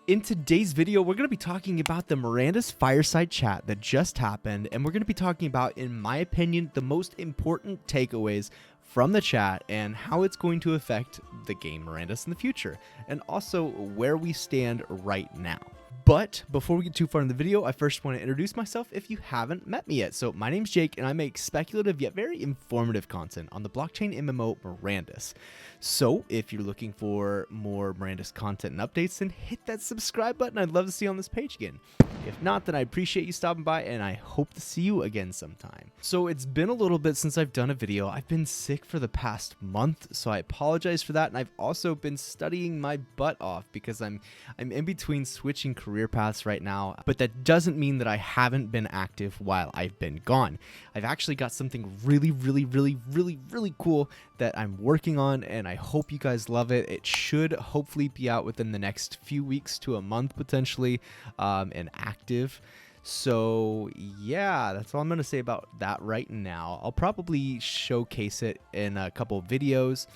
In today's video, we're going to be talking about the Mirandus Fireside Chat that just happened, and we're going to be talking about, in my opinion, the most important takeaways from the chat and how it's going to affect the game Mirandus in the future, and also where we stand right now. But before we get too far in the video, I first want to introduce myself if you haven't met me yet. So my name's Jake, and I make speculative yet very informative content on the blockchain MMO Mirandus. So if you're looking for more Mirandus content and updates, then hit that subscribe button. I'd love to see you on this page again. If not, then I appreciate you stopping by, and I hope to see you again sometime. So it's been a little bit since I've done a video. I've been sick for the past month, so I apologize for that. And I've also been studying my butt off because I'm in between switching career paths right now, but that doesn't mean that I haven't been active while I've been gone. I've actually got something really cool that I'm working on, and I hope you guys love it. It should hopefully be out within the next few weeks to a month potentially, and active. So yeah, that's all I'm going to say about that right now. I'll probably showcase it in a couple of videos,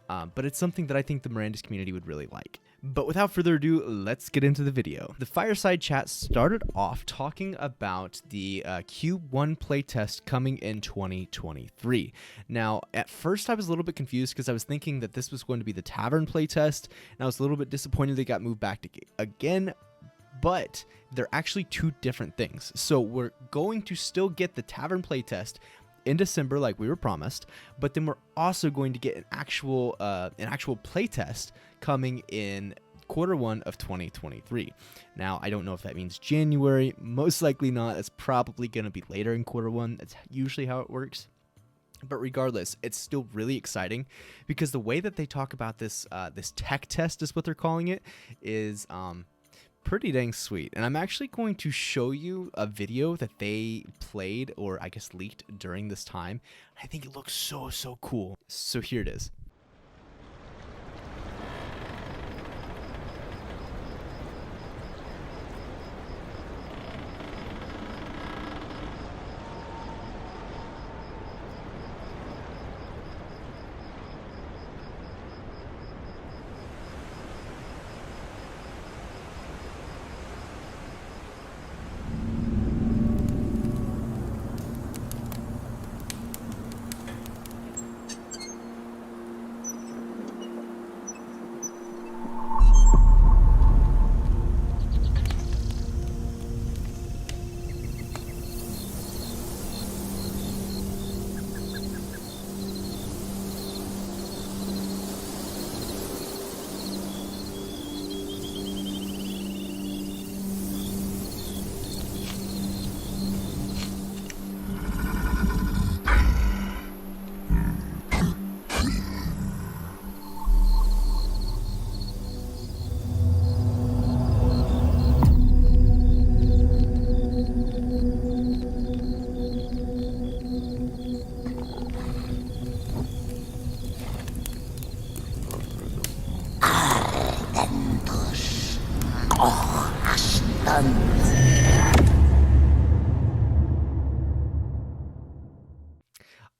but it's something that I think the Mirandus community would really like. But without further ado, let's get into the video. The Fireside Chat started off talking about the Q1 playtest coming in 2023. Now, at first I was a little bit confused because I was thinking that this was going to be the tavern playtest, and I was a little bit disappointed they got moved back to again, but they're actually two different things. So we're going to still get the tavern playtest in December like we were promised, but then we're also going to get an actual playtest coming in Q1 of 2023. Now, I don't know if that means January. Most likely not. It's probably going to be later in Q1. That's usually how it works. But regardless, it's still really exciting because the way that they talk about this this tech test is what they're calling it is pretty dang sweet. And I'm actually going to show you a video that they played, or I guess leaked during this time. I think it looks so cool. So here it is.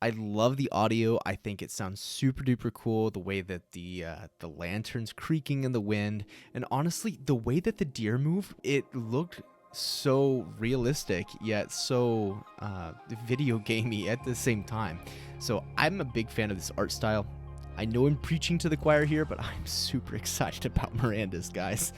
I love the audio. I think it sounds super duper cool. The way that the lanterns creaking in the wind, and honestly, the way that the deer move, it looked so realistic yet so video gamey at the same time. So I'm a big fan of this art style. I know I'm preaching to the choir here, but I'm super excited about Mirandus, guys.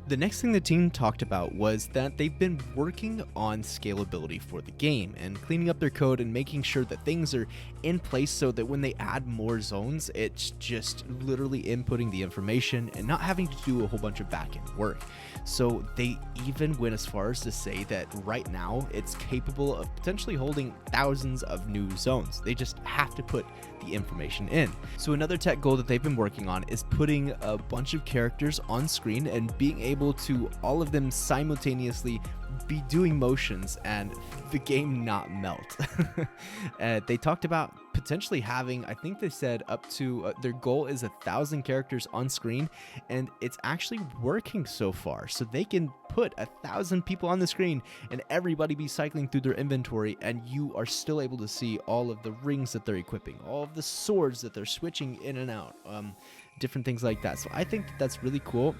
The next thing the team talked about was that they've been working on scalability for the game and cleaning up their code and making sure that things are in place so that when they add more zones, it's just literally inputting the information and not having to do a whole bunch of back-end work. So they even went as far as to say that right now it's capable of potentially holding thousands of new zones. They just have to put the information in. So another tech goal that they've been working on is putting a bunch of characters on screen and being able to all of them simultaneously be doing motions and the game not melt. They talked about potentially having, I think they said up to their goal is 1,000 characters on screen, and it's actually working so far. So they can put 1,000 people on the screen and everybody be cycling through their inventory, and you are still able to see all of the rings that they're equipping, all of the swords that they're switching in and out, different things like that. So I think that's really cool.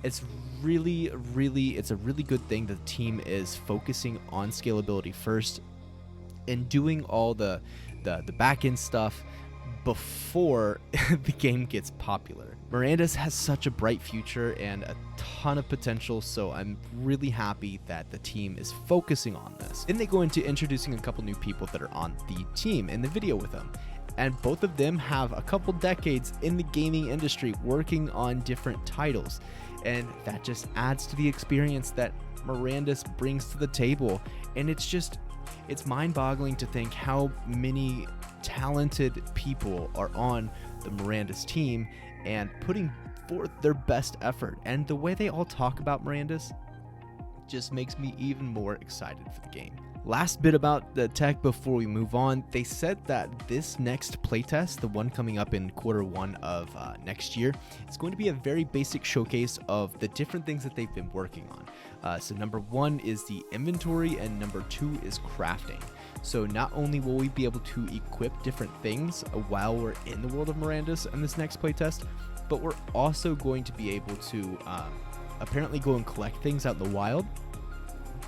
It's it's a really good thing that the team is focusing on scalability first and doing all the back end stuff before the game gets popular. Mirandus has such a bright future and a ton of potential, so I'm really happy that the team is focusing on this. Then they go into introducing a couple new people that are on the team in the video with them. And both of them have a couple decades in the gaming industry working on different titles. And that just adds to the experience that Mirandus brings to the table. And it's mind-boggling to think how many talented people are on the Mirandus team and putting forth their best effort. And the way they all talk about Mirandus just makes me even more excited for the game. Last bit about the tech before we move on, they said that this next playtest, the one coming up in Q1 of next year, is going to be a very basic showcase of the different things that they've been working on. So number 1 is the inventory, and number 2 is crafting. So not only will we be able to equip different things while we're in the world of Mirandus in this next playtest, but we're also going to be able to apparently go and collect things out in the wild,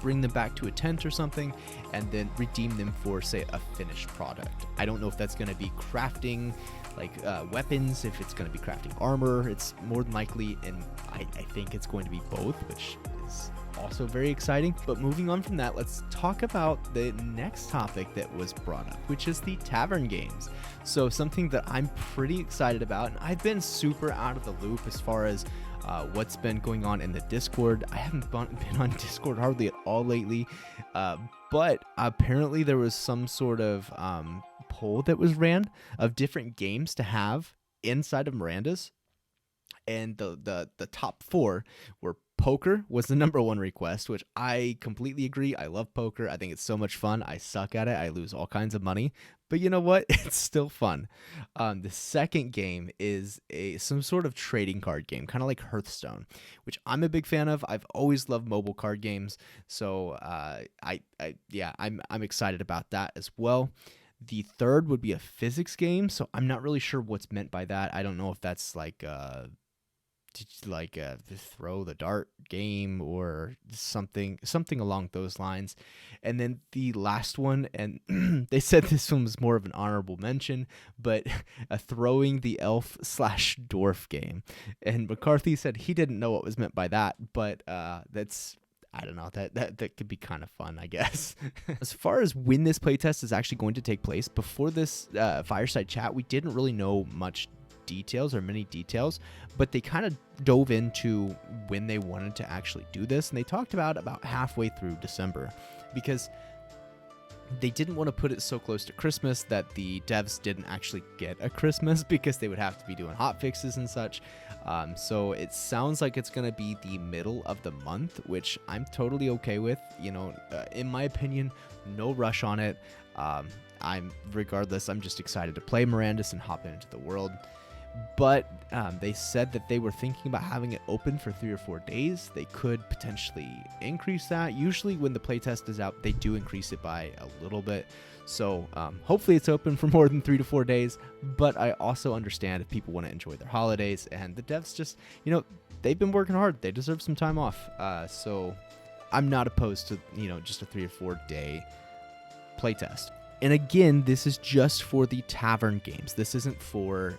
bring them back to a tent or something, and then redeem them for, say, a finished product. I don't know if that's going to be crafting like weapons, if it's going to be crafting armor. It's more than likely, and I think it's going to be both, which is also very exciting. But moving on from that, let's talk about the next topic that was brought up, which is the tavern games. So something that I'm pretty excited about, and I've been super out of the loop as far as what's been going on in the Discord. I haven't been on Discord hardly at all lately, but apparently there was some sort of poll that was ran of different games to have inside of Mirandus, and the top 4 were poker was the number 1 request, which I completely agree. I love poker. I think it's so much fun. I suck at it. I lose all kinds of money, but you know what? It's still fun. The second game is some sort of trading card game, kind of like Hearthstone, which I'm a big fan of. I've always loved mobile card games, so I'm excited about that as well. The third would be a physics game, so I'm not really sure what's meant by that. I don't know if that's like a throw the dart game or something along those lines. And then the last one, and they said this one was more of an honorable mention, but a throwing the elf / dwarf game. And McCarthy said he didn't know what was meant by that, but that's, I don't know, that could be kind of fun, I guess. As far as when this playtest is actually going to take place, before this fireside chat, we didn't really know many details, but they kind of dove into when they wanted to actually do this, and they talked about halfway through December, because they didn't want to put it so close to Christmas that the devs didn't actually get a Christmas, because they would have to be doing hot fixes and such. So it sounds like it's going to be the middle of the month, which I'm totally okay with. In my opinion, no rush on it. I'm just excited to play Mirandus and hop into the world. But they said that they were thinking about having it open for 3 or 4 days. They could potentially increase that. Usually when the playtest is out, they do increase it by a little bit. So hopefully it's open for more than 3 to 4 days. But I also understand if people want to enjoy their holidays, and the devs just, they've been working hard. They deserve some time off. So I'm not opposed to, just a 3 or 4 day playtest. And again, this is just for the tavern games. This isn't for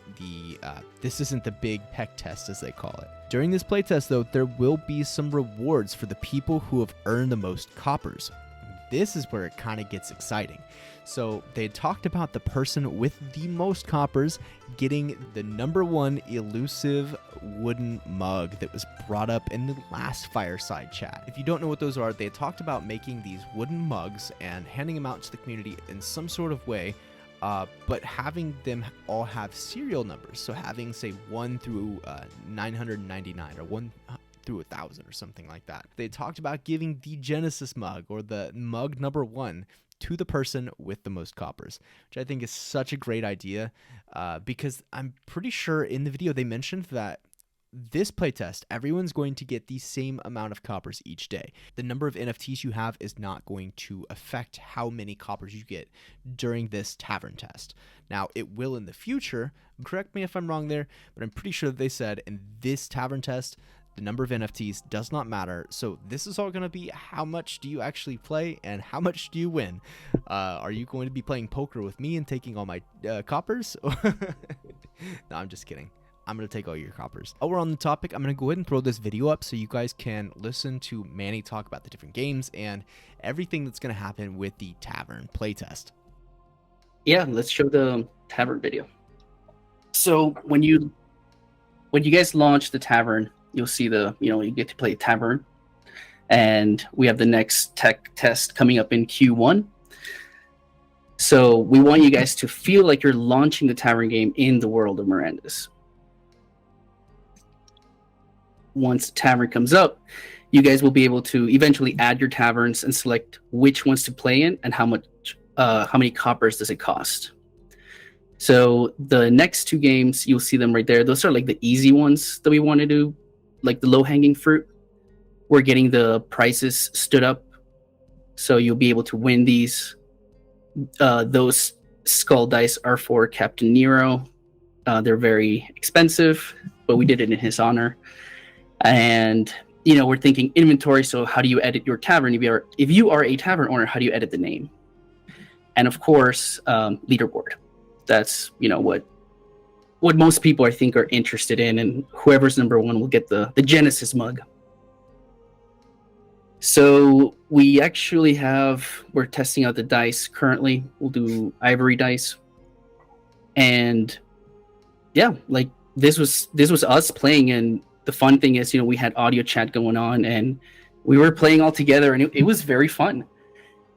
this isn't the big peck test, as they call it. During this playtest, though, there will be some rewards for the people who have earned the most coppers. This is where it kind of gets exciting. So they had talked about the person with the most coppers getting the number 1 elusive wooden mug that was brought up in the last fireside chat. If you don't know what those are, they had talked about making these wooden mugs and handing them out to the community in some sort of way, but having them all have serial numbers. So having, say, 1 through 999 or 1 through 1,000 or something like that. They talked about giving the Genesis mug, or the mug number 1, to the person with the most coppers, which I think is such a great idea, because I'm pretty sure in the video they mentioned that this playtest, everyone's going to get the same amount of coppers each day. The number of NFTs you have is not going to affect how many coppers you get during this tavern test. Now, it will in the future. Correct me if I'm wrong there, but I'm pretty sure that they said in this tavern test The number of NFTs does not matter. So this is all going to be how much do you actually play and how much do you win. Are you going to be playing poker with me and taking all my coppers? No, I'm just kidding. I'm going to take all your coppers. While we're on the topic, I'm going to go ahead and throw this video up so you guys can listen to Manny talk about the different games and everything that's going to happen with the Tavern playtest. Yeah, let's show the Tavern video. So when you guys launch the Tavern, you'll see you get to play Tavern. And we have the next tech test coming up in Q1. So we want you guys to feel like you're launching the Tavern game in the world of Mirandus. Once the Tavern comes up, you guys will be able to eventually add your taverns and select which ones to play in and how many coppers does it cost. So the next two games, you'll see them right there. Those are like the easy ones that we want to do, like the low-hanging fruit. We're getting the prices stood up, so you'll be able to win these. Those skull dice are for Captain Nero. They're very expensive, but we did it in his honor. And we're thinking inventory. So how do you edit your tavern? If you are a tavern owner, how do you edit the name? And of course, leaderboard. That's what most people I think are interested in, and whoever's number one will get the Genesis mug. So we actually we're testing out the dice currently. We'll do ivory dice, and yeah, like this was us playing, and the fun thing is we had audio chat going on, and we were playing all together, and it was very fun.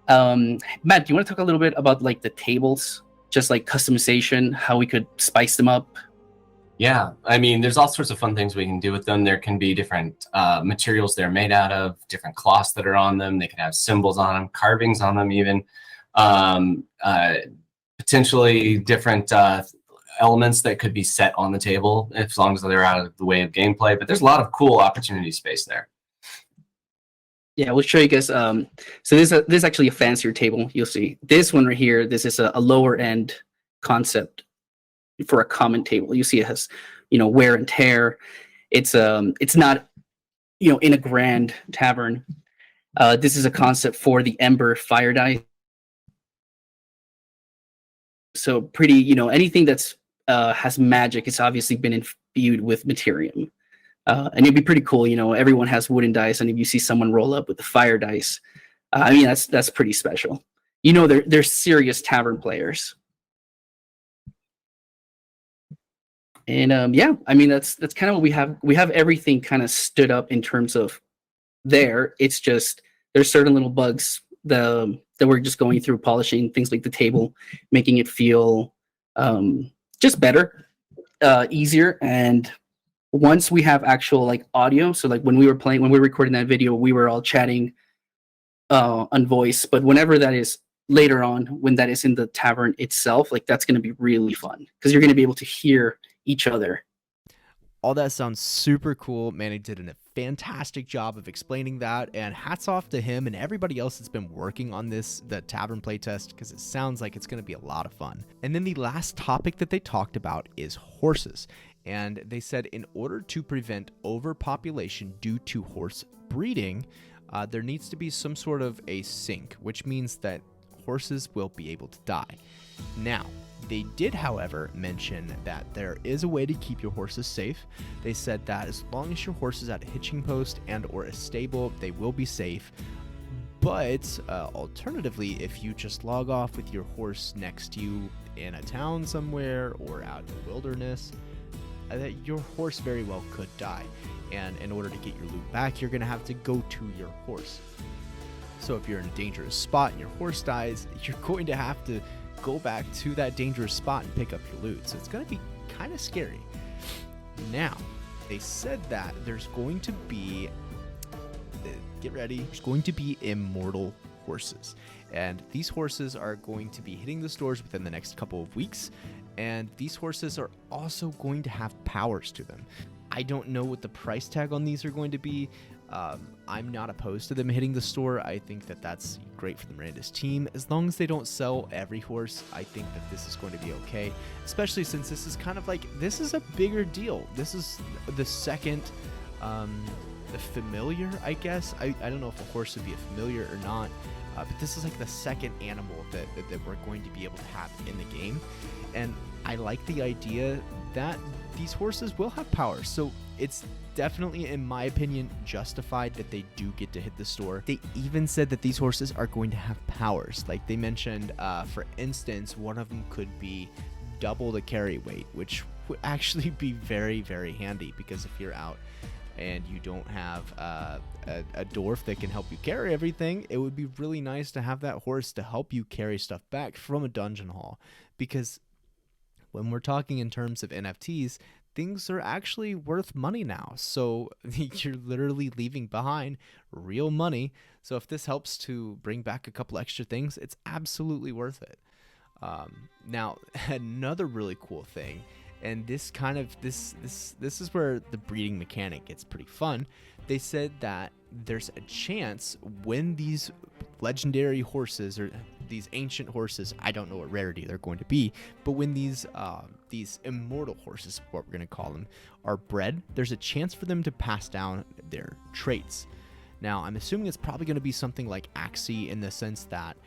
Matt, do you want to talk a little bit about like the tables? Just like customization, how we could spice them up? Yeah, I mean, there's all sorts of fun things we can do with them. There can be different materials they're made out of, different cloths that are on them. They can have symbols on them, carvings on them even. Potentially different elements that could be set on the table as long as they're out of the way of gameplay. But there's a lot of cool opportunity space there. Yeah, we'll show you guys. So this is actually a fancier table. You'll see this one right here. This is a lower end concept for a common table. You see it has, wear and tear. It's not, in a grand tavern. This is a concept for the Ember fire dice. So pretty, anything that's has magic. It's obviously been imbued with Materium. And it'd be pretty cool, everyone has wooden dice, and if you see someone roll up with the fire dice, I mean, that's pretty special. They're serious tavern players. And yeah, I mean, that's kind of what we have. We have everything kind of stood up in terms of there. It's just there's certain little bugs that we're just going through, polishing things like the table, making it feel just better, easier. And once we have actual like audio, so like when we were recording that video, we were all chatting on voice. But whenever that is later on, when that is in the tavern itself, like that's going to be really fun because you're going to be able to hear each other. All that sounds super cool. Manny did a fantastic job of explaining that, and hats off to him and everybody else that's been working on the Tavern playtest, because it sounds like it's going to be a lot of fun. And then the last topic that they talked about is horses. And they said in order to prevent overpopulation due to horse breeding, there needs to be some sort of a sink, which means that horses will be able to die. Now, they did, however, mention that there is a way to keep your horses safe. They said that as long as your horse is at a hitching post and or a stable, they will be safe. But alternatively, if you just log off with your horse next to you in a town somewhere or out in the wilderness, your horse very well could die. And in order to get your loot back, you're going to have to go to your horse. So if you're in a dangerous spot and your horse dies, you're going to have to go back to that dangerous spot and pick up your loot. So it's going to be kind of scary. Now, they said that there's going to be, get ready, there's going to be immortal horses. And these horses are going to be hitting the stores within the next couple of weeks. And these horses are also going to have powers to them. I don't know what the price tag on these are going to be. I'm not opposed to them hitting the store. I think that that's great for the Mirandus team. As long as they don't sell every horse, I think that this is going to be okay. Especially since this is kind of like, this is a bigger deal. This is the second familiar, I guess. I don't know if a horse would be a familiar or not, but this is like the second animal that we're going to be able to have in the game. And I like the idea that these horses will have power. So it's definitely, in my opinion, justified that they do get to hit the store. They even said that these horses are going to have powers. Like they mentioned, for instance, one of them could be double the carry weight, which would actually be very, very handy, because if you're out and you don't have a dwarf that can help you carry everything, it would be really nice to have that horse to help you carry stuff back from a dungeon hall. Because when we're talking in terms of NFTs, things are actually worth money now. So you're literally leaving behind real money. So if this helps to bring back a couple extra things, it's absolutely worth it. Now, another really cool thing, and this is where the breeding mechanic gets pretty fun. They said that there's a chance when these legendary horses, or these ancient horses, I don't know what rarity they're going to be, but when these immortal horses, what we're going to call them, are bred, there's a chance for them to pass down their traits. Now, I'm assuming it's probably going to be something like Axie, in the sense that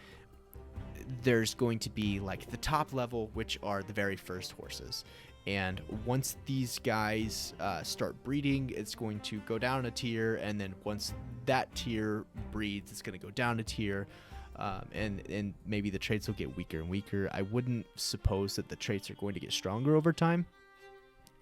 there's going to be like the top level, which are the very first horses. And once these guys start breeding, it's going to go down a tier. And then once that tier breeds, it's going to go down a tier. And maybe the traits will get weaker and weaker. I wouldn't suppose that the traits are going to get stronger over time.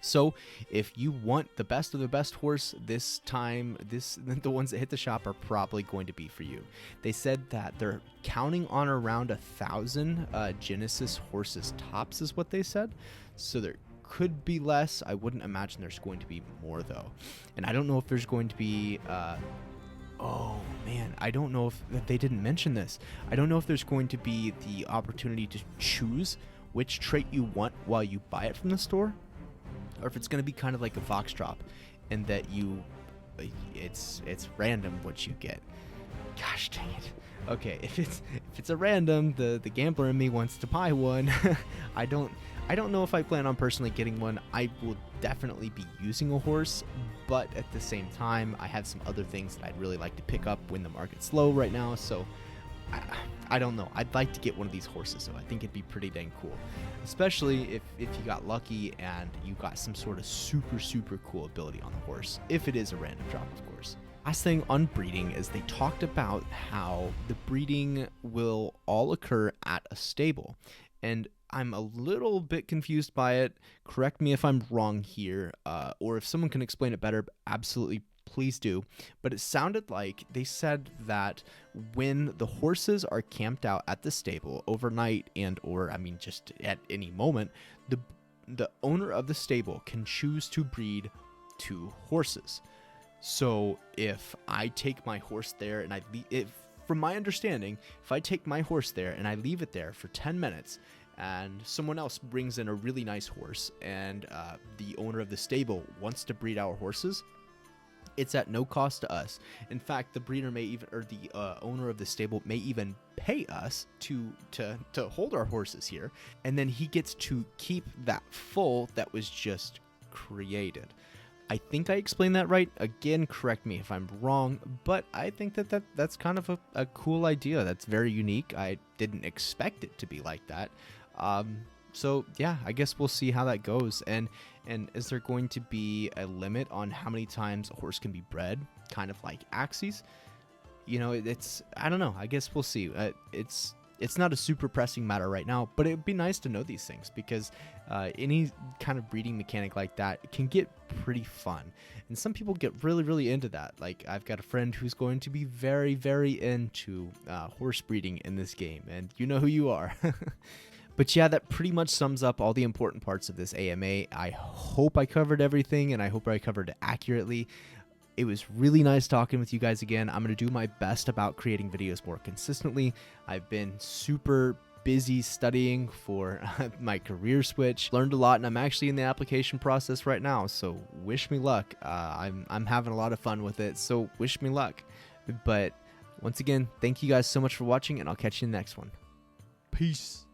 So if you want the best of the best horse this time, the ones that hit the shop are probably going to be for you. They said that they're counting on around 1,000 Genesis horses tops, is what they said. So there could be less. I wouldn't imagine there's going to be more, though. And I don't know if there's going to be oh man, I don't know if they didn't mention this. I don't know if there's going to be the opportunity to choose which trait you want while you buy it from the store, or if it's going to be kind of like a Vox drop, and that it's random what you get. Gosh dang it. Okay, if it's a random, the gambler in me wants to buy one. I don't know if I plan on personally getting one. I will definitely be using a horse, but at the same time, I have some other things that I'd really like to pick up when the market's low right now. So I don't know. I'd like to get one of these horses, so I think it'd be pretty dang cool. Especially if you got lucky and you got some sort of super cool ability on the horse. If it is a random drop, of course. Last thing on breeding is they talked about how the breeding will all occur at a stable. And I'm a little bit confused by it. Correct me if I'm wrong here, or if someone can explain it better, absolutely please do. But it sounded like they said that when the horses are camped out at the stable overnight, and or I mean just at any moment, the owner of the stable can choose to breed 2 horses. So if I take my horse there and from my understanding, if I take my horse there and I leave it there for 10 minutes, and someone else brings in a really nice horse, and the owner of the stable wants to breed our horses, it's at no cost to us. In fact, the breeder may even, or the owner of the stable may even pay us to hold our horses here, and then he gets to keep that foal that was just created. I think I explained that right. Again, correct me if I'm wrong, but I think that's kind of a cool idea. That's very unique. I didn't expect it to be like that. So yeah, I guess we'll see how that goes. And is there going to be a limit on how many times a horse can be bred? Kind of like Axies? You know, I don't know. I guess we'll see. It's not a super pressing matter right now, but it'd be nice to know these things, because any kind of breeding mechanic like that can get pretty fun. And some people get really into that. Like, I've got a friend who's going to be very into horse breeding in this game, and you know who you are. But yeah, that pretty much sums up all the important parts of this AMA. I hope I covered everything, and I hope I covered it accurately. It was really nice talking with you guys again. I'm going to do my best about creating videos more consistently. I've been super busy studying for my career switch. Learned a lot, and I'm actually in the application process right now, so wish me luck. I'm having a lot of fun with it, so wish me luck. But once again, thank you guys so much for watching, and I'll catch you in the next one. Peace.